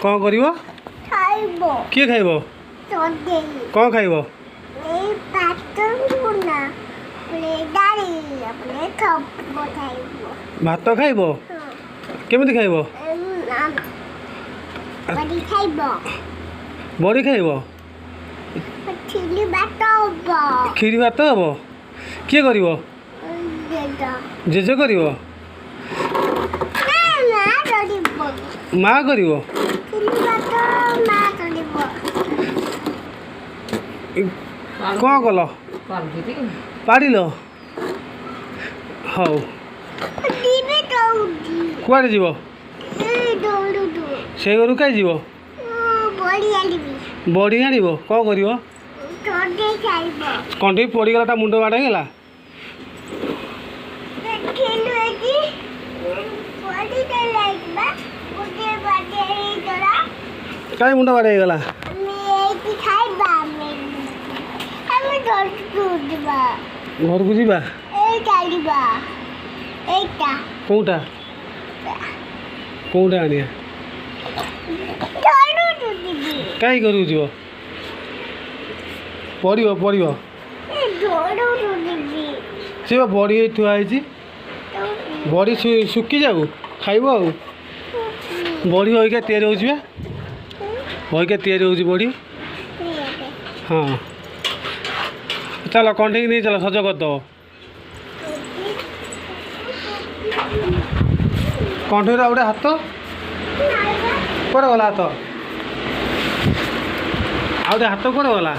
कौन करिवो खाइबो किए खाइबो तोदे कौन खाइबो ए पाटन ना प्ले डाली अपने खाइबो खाइबो भात खाइबो केमिति खाइबो बड़ी खाइबो बड़ी खाइबो खिली भात हबो खीरी भात हबो किए करिवो देदा जेजे करिवो ना डरिबो माँ करिवो खिली भात ना डरिबो कौन कल पाड़िल हौ दीबे दौड़ी कुआड़े जीव ए दौड़ू दू से घरु कहीं जीव बड़ी आलिबी बड़ी आनिब कौन करिवो तोदे खाइबो कंठी पड़गला ता मुंड बाड़ गला खेलु एजी बड़ी दे लागबा ओके बाटे तोरा कहीं मुंड बाड़ गला मैं खाइबा हमें घर दूधबा घर को जीवा ए डालिबा एटा कौटा कौटा आनिया तोरू दूधबी कहीं करू जीव पड़ो पड़ो ए तोरू दूधबी से बड़ी थुआई बड़ी सुखी जाऊ खाइब आ बड़ी होइका तैयारी होइका तैयारी होची बड़ी हाँ चलो कंठी नहीं चलो सज करदब कंठी गोटे हाथ कुआड़े गला हाथ आ हाथ कुआड़े गला